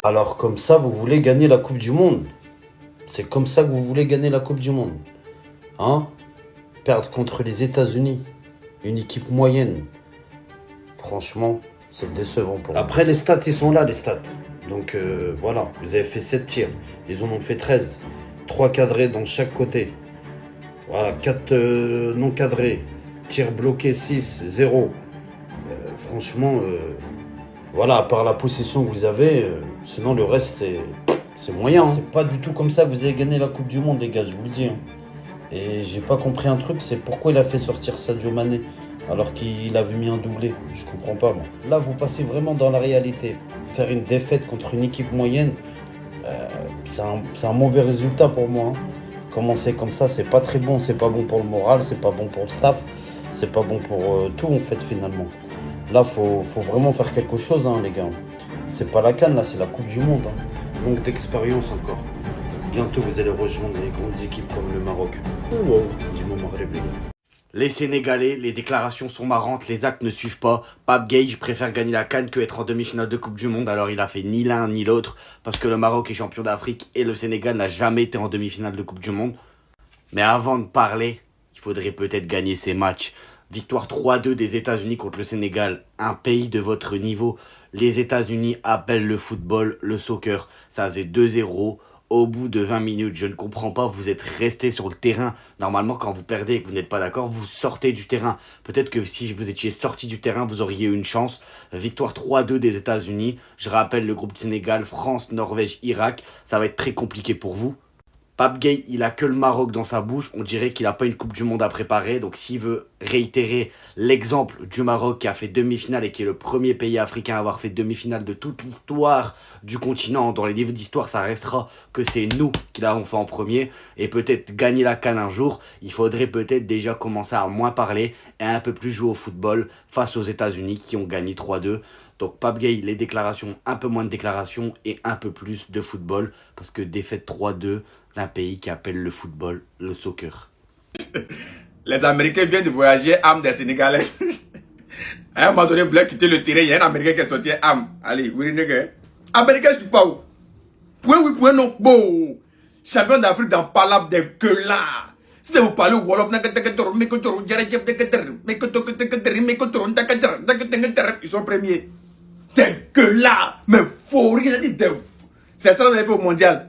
Alors comme ça, vous voulez gagner la Coupe du Monde. C'est comme ça que vous voulez gagner la Coupe du Monde. Hein? Perdre contre les États-Unis. Une équipe moyenne. Franchement, c'est décevant pour moi. Après, les stats, ils sont là, les stats. Donc voilà, vous avez fait 7 tirs. Ils en ont fait 13. 3 cadrés dans chaque côté. Voilà, 4 non cadrés. Tirs bloqués 6, 0. Franchement, voilà, à part la possession que vous avez, sinon le reste, c'est moyen. Hein. C'est pas du tout comme ça que vous avez gagné la Coupe du Monde, les gars, je vous le dis. Hein. Et j'ai pas compris un truc, c'est pourquoi il a fait sortir Sadio Mané alors qu'il avait mis un doublé. Je comprends pas, moi. Là, vous passez vraiment dans la réalité. Faire une défaite contre une équipe moyenne, c'est un mauvais résultat pour moi. Hein. Commencer comme ça, c'est pas très bon. C'est pas bon pour le moral, c'est pas bon pour le staff, c'est pas bon pour tout en fait finalement. Là, faut vraiment faire quelque chose, hein, les gars. C'est pas la CAN, là, c'est la Coupe du Monde. Hein. Manque d'expérience encore. Bientôt, vous allez rejoindre les grandes équipes comme le Maroc. Wow, dis-moi, Maghreb, les gars. Les Sénégalais, les déclarations sont marrantes, les actes ne suivent pas. Pape Gueye préfère gagner la CAN que être en demi-finale de Coupe du Monde, alors il a fait ni l'un ni l'autre, parce que le Maroc est champion d'Afrique et le Sénégal n'a jamais été en demi-finale de Coupe du Monde. Mais avant de parler, il faudrait peut-être gagner ces matchs. Victoire 3-2 des États-Unis contre le Sénégal, un pays de votre niveau. Les États-Unis appellent le football le soccer. Ça faisait 2-0. Au bout de 20 minutes, je ne comprends pas, vous êtes resté sur le terrain. Normalement, quand vous perdez et que vous n'êtes pas d'accord, vous sortez du terrain. Peut-être que si vous étiez sorti du terrain, vous auriez eu une chance. Victoire 3-2 des États-Unis. Je rappelle le groupe Sénégal, France, Norvège, Irak. Ça va être très compliqué pour vous. Pape Gueye, il a que le Maroc dans sa bouche. On dirait qu'il n'a pas une Coupe du Monde à préparer. Donc s'il veut réitérer l'exemple du Maroc qui a fait demi-finale et qui est le premier pays africain à avoir fait demi-finale de toute l'histoire du continent, dans les livres d'histoire, ça restera que c'est nous qui l'avons fait en premier. Et peut-être gagner la CAN un jour, il faudrait peut-être déjà commencer à moins parler et un peu plus jouer au football face aux États-Unis qui ont gagné 3-2. Donc Pape Gueye, les déclarations, un peu moins de déclarations et un peu plus de football. Parce que défaite 3-2 d'un pays qui appelle le football le soccer. Les Américains viennent de voyager, âme des Sénégalais. À un moment donné, vous voulez quitter le terrain, il y a un Américain qui est sorti, âme. Allez, oui, nègre. Américain, je suis pas où. Point oui, point non. Bon. Champion d'Afrique dans Palab des que là. Si vous parlez Wolof, ils sont premiers. Des que là. Mais faut rien dire. C'est ça qu'on a fait au mondial.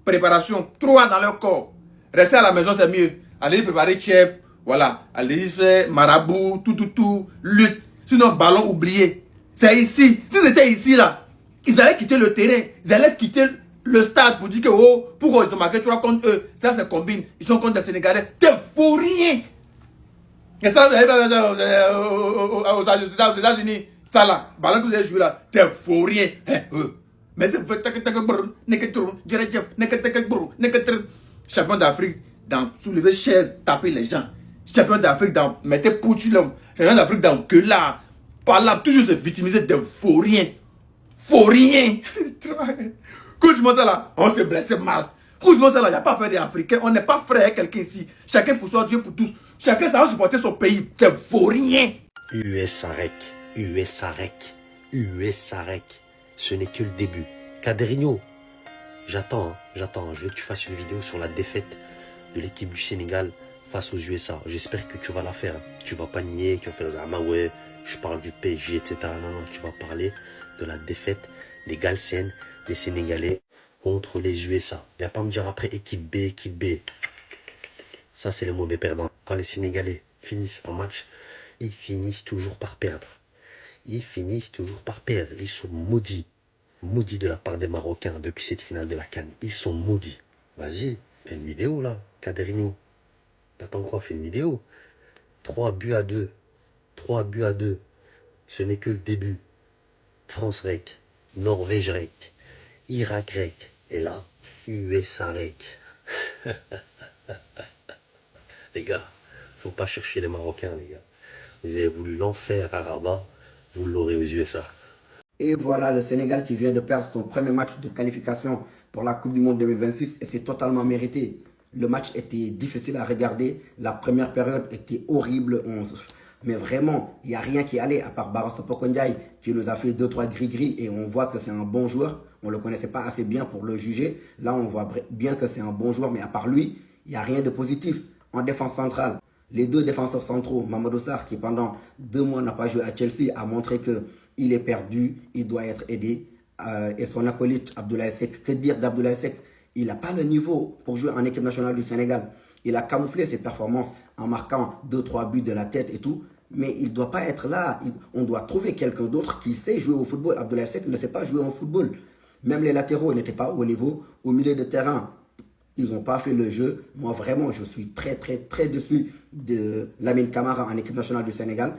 Préparation, 3 dans leur corps. Rester à la maison, c'est mieux. Allez préparer chef, voilà. Allez faire marabout, tout, lutte. Sinon, ballon oublié. C'est ici. Si c'était ici, là, ils allaient quitter le terrain. Ils allaient quitter le stade pour dire que, oh, pourquoi ils ont marqué 3 contre eux. Ça, c'est combine. Ils sont contre les Sénégalais. T'es fou rien. Et ça, vous allez aux États-Unis. Ça, là, ballon que vous avez joué là, t'es fou rien. Mais c'est champion d'Afrique dans soulever chaise, taper les gens. Champion d'Afrique dans mettre poutu l'homme. Champion d'Afrique dans que là, par là, toujours se victimiser de faux rien. Faux rien. Écoute-moi ça là, on se blesse mal. Écoute-moi ça là, il n'y a pas frère des Africains. On n'est pas frère avec quelqu'un ici. Chacun pour soi, Dieu pour tous. Chacun ça va supporter son pays. De faux rien. USAREC, USAREC, USAREC. Ce n'est que le début. Caderinho, j'attends. Je veux que tu fasses une vidéo sur la défaite de l'équipe du Sénégal face aux USA. J'espère que tu vas la faire. Tu vas pas nier, tu vas faire Zama, ouais, je parle du PSG, etc. Non, tu vas parler de la défaite des Galsiennes, des Sénégalais contre les USA. Viens pas me dire après équipe B, équipe B. Ça, c'est les mauvais perdants. Quand les Sénégalais finissent un match, ils finissent toujours par perdre. Ils finissent toujours par perdre. Ils sont maudits. Maudits de la part des Marocains depuis cette finale de la CAN. Ils sont maudits. Vas-y, fais une vidéo là, Caderinho. T'attends quoi? Fais une vidéo. 3 buts à 2. 3 buts à 2. Ce n'est que le début. France rec, Norvège rec, Irak rec. Et là, USA rec. Les gars, faut pas chercher les Marocains, les gars. Vous avez voulu l'enfer à Rabat, vous l'aurez aux USA. Et voilà le Sénégal qui vient de perdre son premier match de qualification pour la Coupe du Monde 2026 et c'est totalement mérité. Le match était difficile à regarder, la première période était horrible, mais vraiment, il n'y a rien qui allait à part Barasso Pokondiaï qui nous a fait 2-3 gris-gris et on voit que c'est un bon joueur. on ne le connaissait pas assez bien pour le juger. Là, on voit bien que c'est un bon joueur, mais à part lui, il n'y a rien de positif. En défense centrale, les deux défenseurs centraux, Mamadou Sarr, qui pendant 2 mois n'a pas joué à Chelsea, a montré qu'il est perdu, il doit être aidé. Et son acolyte, Abdoulaye Seck, que dire d'Abdoulaye Seck? Il n'a pas le niveau pour jouer en équipe nationale du Sénégal. Il a camouflé ses performances en marquant 2-3 buts de la tête et tout. Mais il ne doit pas être là. On doit trouver quelqu'un d'autre qui sait jouer au football. Abdoulaye Seck ne sait pas jouer au football. Même les latéraux n'étaient pas au niveau. Au milieu de terrain, ils n'ont pas fait le jeu. Moi, vraiment, je suis très, très, très déçu de Lamine Camara en équipe nationale du Sénégal.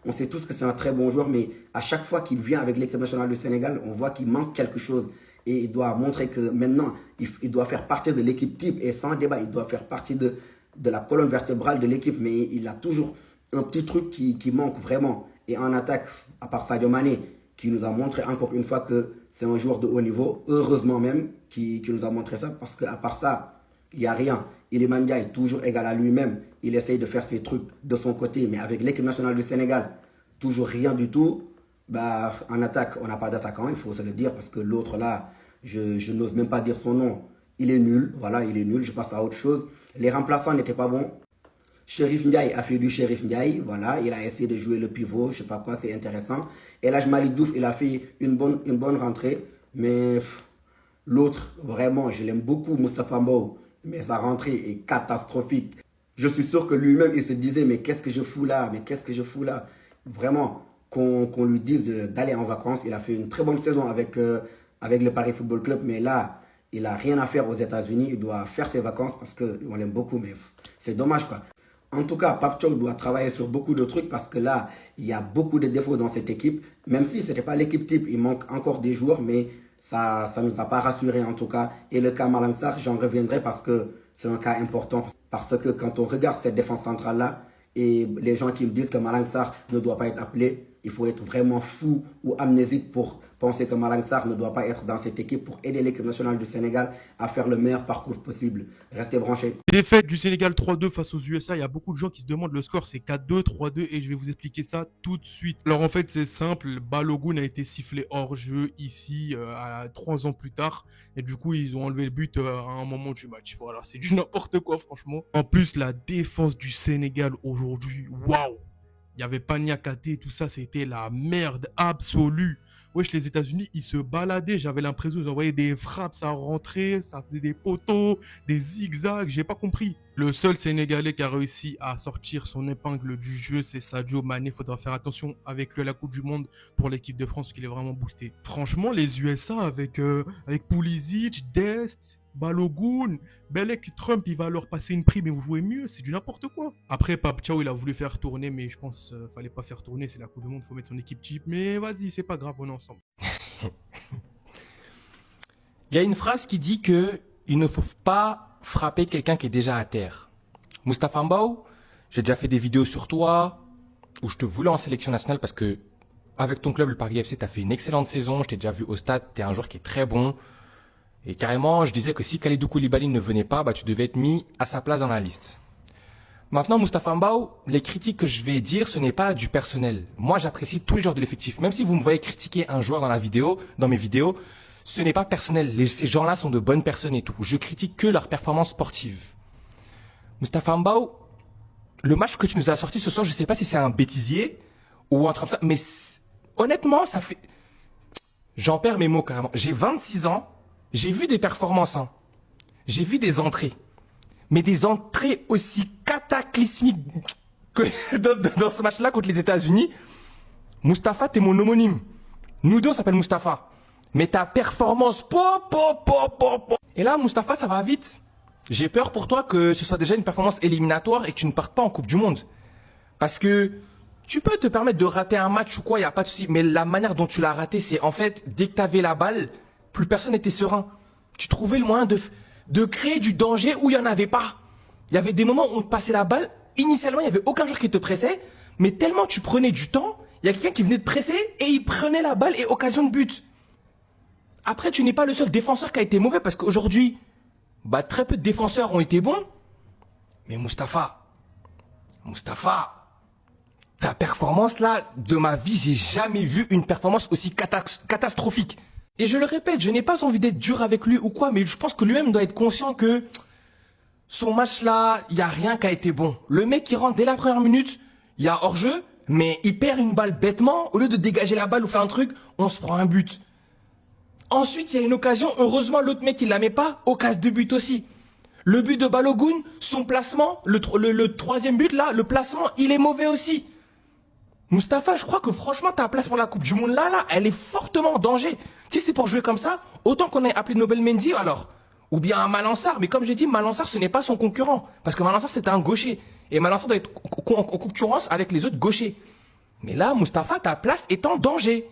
On sait tous que c'est un très bon joueur, mais à chaque fois qu'il vient avec l'équipe nationale du Sénégal, on voit qu'il manque quelque chose. Et il doit montrer que maintenant, il doit faire partie de l'équipe type. Et sans débat, il doit faire partie de la colonne vertébrale de l'équipe. Mais il a toujours un petit truc qui manque vraiment. Et en attaque, à part Sadio Mané, qui nous a montré encore une fois que c'est un joueur de haut niveau, heureusement même, qui nous a montré ça, parce qu'à part ça, il n'y a rien. Iliman Ndiaye est toujours égal à lui-même. Il essaye de faire ses trucs de son côté, mais avec l'équipe nationale du Sénégal, toujours rien du tout. Bah, en attaque, on n'a pas d'attaquant, il faut se le dire, parce que l'autre là, je n'ose même pas dire son nom. Il est nul, voilà, il est nul, je passe à autre chose. Les remplaçants n'étaient pas bons. Chérif Ndiaye a fait du Chérif Ndiaye, voilà, il a essayé de jouer le pivot, je sais pas quoi, c'est intéressant. Et là, Malick Diouf, il a fait une bonne rentrée, mais l'autre, vraiment, je l'aime beaucoup, Moustapha Mbow, mais sa rentrée est catastrophique. Je suis sûr que lui-même, il se disait, mais qu'est-ce que je fous là? Mais qu'est-ce que je fous là? Vraiment, qu'on lui dise d'aller en vacances. Il a fait une très bonne saison avec le Paris Football Club, mais là, il n'a rien à faire aux États-Unis. Il doit faire ses vacances parce qu'on l'aime beaucoup, mais c'est dommage, quoi. En tout cas, Pape Thiaw doit travailler sur beaucoup de trucs parce que là, il y a beaucoup de défauts dans cette équipe. Même si ce n'était pas l'équipe type, il manque encore des joueurs, mais ça ne nous a pas rassurés en tout cas. Et le cas Malang Sarr, j'en reviendrai parce que c'est un cas important. Parce que quand on regarde cette défense centrale-là, et les gens qui me disent que Malang Sarr ne doit pas être appelé, il faut être vraiment fou ou amnésique pour penser que Malang Sarr ne doit pas être dans cette équipe pour aider l'équipe nationale du Sénégal à faire le meilleur parcours possible. Restez branchés. Défaite du Sénégal 3-2 face aux USA. Il y a beaucoup de gens qui se demandent le score, c'est 4-2, 3-2 et je vais vous expliquer ça tout de suite. Alors en fait, c'est simple. Balogun a été sifflé hors jeu ici 3 ans plus tard et du coup, ils ont enlevé le but à un moment du match. Voilà, c'est du n'importe quoi franchement. En plus, la défense du Sénégal aujourd'hui, waouh! Il y avait pas Niakate, tout ça, c'était la merde absolue. Wesh, les États-Unis, ils se baladaient. J'avais l'impression qu'ils envoyaient des frappes, ça rentrait, ça faisait des poteaux, des zigzags. J'ai pas compris. Le seul Sénégalais qui a réussi à sortir son épingle du jeu, c'est Sadio Mané. Faudra faire attention avec lui à la Coupe du Monde pour l'équipe de France, qu'il est vraiment boosté. Franchement, les USA avec Pulisic, Dest, Balogun, Belek, Trump, il va leur passer une prime et vous jouez mieux, c'est du n'importe quoi. Après, Pape Thiaw, il a voulu faire tourner, mais je pense fallait pas faire tourner, c'est la Coupe du Monde, faut mettre son équipe type. Mais vas-y, c'est pas grave, on est ensemble. Il y a une phrase qui dit que il ne faut pas frapper quelqu'un qui est déjà à terre. Moustapha Mbow, j'ai déjà fait des vidéos sur toi où je te voulais en sélection nationale parce que avec ton club, le Paris FC, tu as fait une excellente saison, je t'ai déjà vu au stade, tu es un joueur qui est très bon. Et carrément, je disais que si Kalidou Koulibaly ne venait pas, bah, tu devais être mis à sa place dans la liste. Maintenant, Moustapha Mbow, les critiques que je vais dire, ce n'est pas du personnel. Moi, j'apprécie tous les joueurs de l'effectif. Même si vous me voyez critiquer un joueur dans mes vidéos, ce n'est pas personnel. Ces gens-là sont de bonnes personnes et tout. Je critique que leur performance sportive. Moustapha Mbow, le match que tu nous as sorti ce soir, je sais pas si c'est un bêtisier ou un truc comme ça, mais honnêtement, ça fait... J'en perds mes mots carrément. J'ai 26 ans. J'ai vu des performances, hein. J'ai vu des entrées. Mais des entrées aussi cataclysmiques que dans ce match-là contre les États-Unis. Moustapha, t'es mon homonyme. Nous deux, on s'appelle Moustapha. Mais ta performance, Et là, Moustapha, ça va vite. J'ai peur pour toi que ce soit déjà une performance éliminatoire et que tu ne partes pas en Coupe du Monde. Parce que tu peux te permettre de rater un match ou quoi, il n'y a pas de souci. Mais la manière dont tu l'as raté, c'est en fait, dès que tu avais la balle, plus personne n'était serein. Tu trouvais le moyen de créer du danger où il n'y en avait pas. Il y avait des moments où on te passait la balle. Initialement, il n'y avait aucun joueur qui te pressait. Mais tellement tu prenais du temps, il y a quelqu'un qui venait te presser et il prenait la balle et occasion de but. Après, tu n'es pas le seul défenseur qui a été mauvais parce qu'aujourd'hui, bah, très peu de défenseurs ont été bons. Mais Moustapha, ta performance là, de ma vie, j'ai jamais vu une performance aussi catastrophique. Et je le répète, je n'ai pas envie d'être dur avec lui ou quoi, mais je pense que lui-même doit être conscient que son match là, il y a rien qui a été bon. Le mec qui rentre dès la première minute, il y a hors-jeu, mais il perd une balle bêtement. Au lieu de dégager la balle ou faire un truc, on se prend un but. Ensuite, il y a une occasion. Heureusement, l'autre mec, il la met pas. Occasion de but aussi. Le but de Balogun, son placement, le troisième but là, le placement, il est mauvais aussi. Mustapha, je crois que franchement, ta place pour la Coupe du Monde là, elle est fortement en danger. Si c'est pour jouer comme ça, autant qu'on ait appelé Nobel Mendy alors. Ou bien un Malansar. Mais comme j'ai dit, Malansar, ce n'est pas son concurrent. Parce que Malansar, c'est un gaucher. Et Malansar doit être en concurrence avec les autres gauchers. Mais là, Mustapha, ta place est en danger.